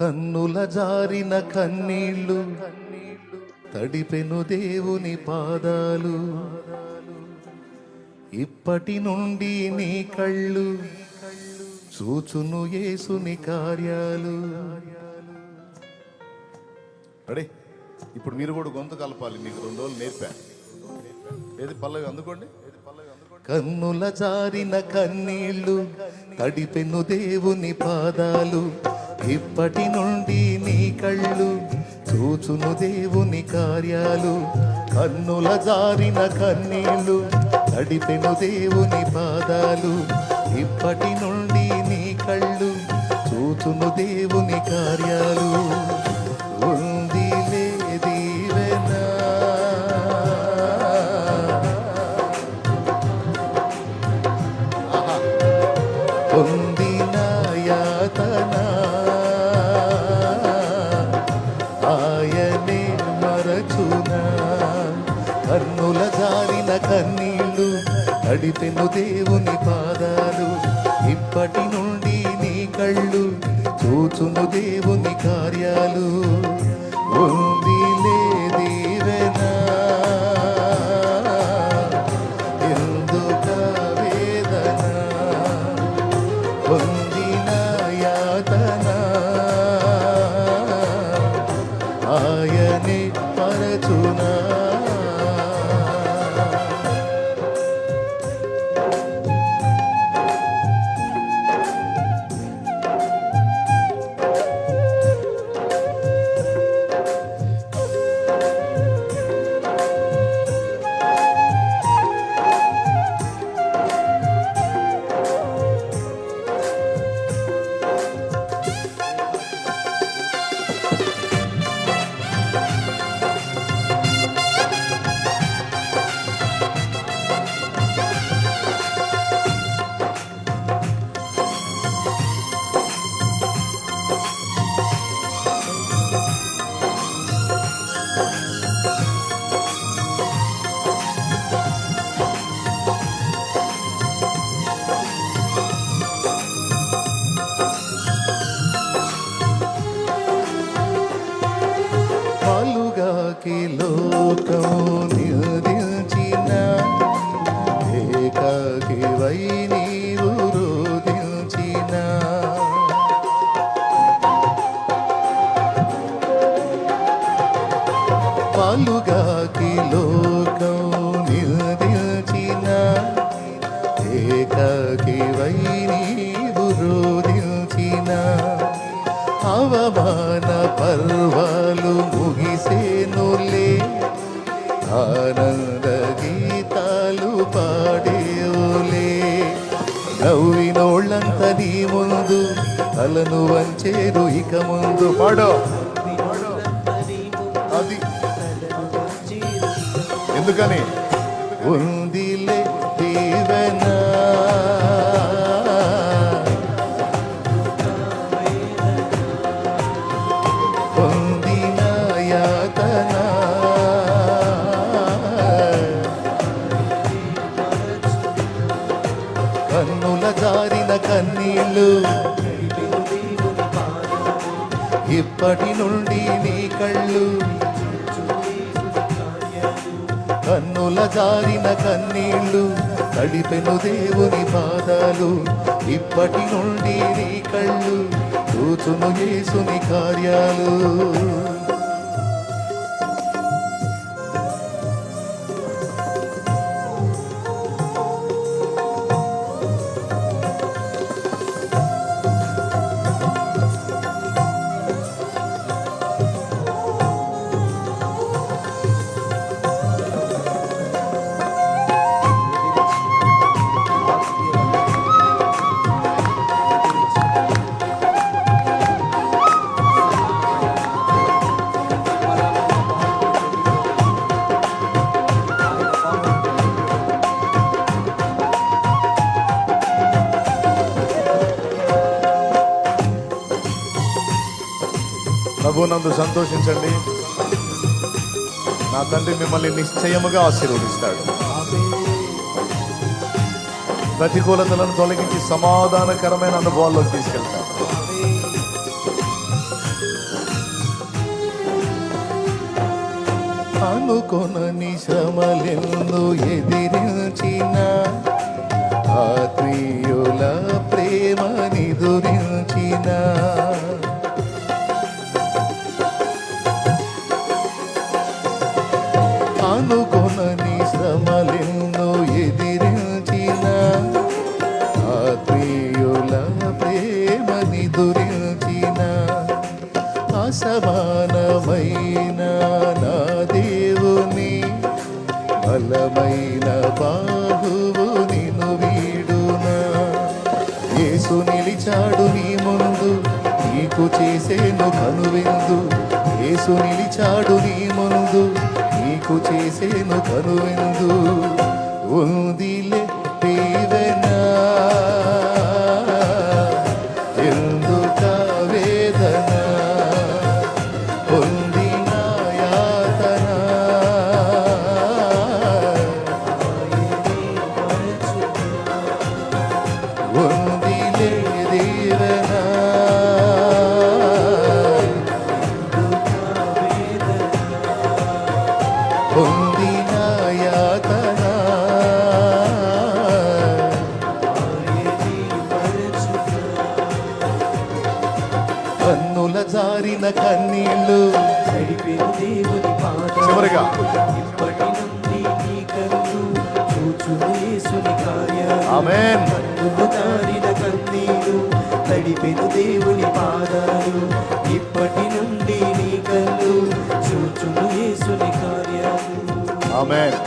కన్నుల జారిన కన్నీళ్ళు తడిపెను దేవుని పాదాలు. ఇప్పటి నుండి నీ కళ్ళు చూచును యేసుని కార్యాలు. రెడీ? ఇప్పుడు మీరు కూడా గొంతు కలపాలి. మీకు 2 రోజులు నేర్పా. ఏది పల్లవి అందుకోండి. కన్నుల జారిన కన్నీళ్ళు తడిపెను దేవుని పాదాలు. ఇప్పటి నుండి నీ కళ్ళు చూచును దేవుని కార్యాలు. కన్నుల జారిన కన్నీళ్ళు తడిపెను దేవుని పాదాలు. ఇప్పటి నుండి నీ కళ్ళు చూచును దేవుని కార్యాలు. ఉందిలే దీవెన పొందిన యాతన ఆయనే మరచునా. కన్నుల జారిన కన్నీళ్ళు తడిపెను దేవుని పాదాలు. ఇప్పటి నుండి నీ కళ్ళు చూచును దేవుని కార్యాలు. ఉందిలే దీవెన ఎందుక వేదన పొందిన యాతన ఆయనే పరచునా. లోకం నిధించిన ఏకాకివై నీవు రోధించిన పాలుగాకి లోకం నిధించిన ఏకాకివై నీవు రోధించిన అవమాన పర్వాలు ముగిసేనులే. ఆనంద గీతాలు పాడేవులే. నవ్వినోళ్ళంత నీ ముందు తలను వంచేరు ఇక ముందు. పాడో అది ఎందుకని ఉందిలే దీవెన కన్నుల జారిన కన్నీళ్ళు ఇప్పటి నుండి నీ కళ్ళు. కన్నుల జారిన కన్నీళ్ళు తడిపెను దేవుని పాదాలు. ఇప్పటి నుండి నీ కళ్ళు చూచును యేసుని కార్యాలు. ప్రభునందు సంతోషించండి. నా తండ్రి మిమ్మల్ని నిశ్చయముగా ఆశీర్వదిస్తాడు. ప్రతికూలతలను తొలగించి సమాధానకరమైన అనుభవాల్లోకి తీసుకెళ్తాడు. అనుకొనని శ్రమలెన్ను ఎదిరించిన ఆత్మీయుల ప్రేమ నిదురించిన అనుకొనని శ్రమలెన్ను ఎదిరించిన ఆత్మీయుల ప్రేమ నిదురించిన అసమానమైన నా దేవుని బలమైన బాహువు నిన్ను వీడునా యేసు నిలిచాడు నీ ముందు నీకు చేసేను కనువిందు యేసు నిలిచాడు నీ ముందు నీకు చేసేను కనువిందు ఉందిలే దీవెనా ఎందుక వేదన పొందిన యాతన ఉందిలే దీవెన పొందిన యాతన కన్నుల జారిన కన్నీళ్ళు నడిపెను దేవుని పాదాలు. చివరిగా. ఇప్పటి నుండి నీ కన్ను చూచును యేసుని కార్యాలు. ఆమేన్. కన్నులు జారిన కన్నీరు నడిపెను దేవుని పాదాలు. ఇప్పటి నుండి నీ కన్ను చూచును యేసుని కార్యాలు. ఆమేన్.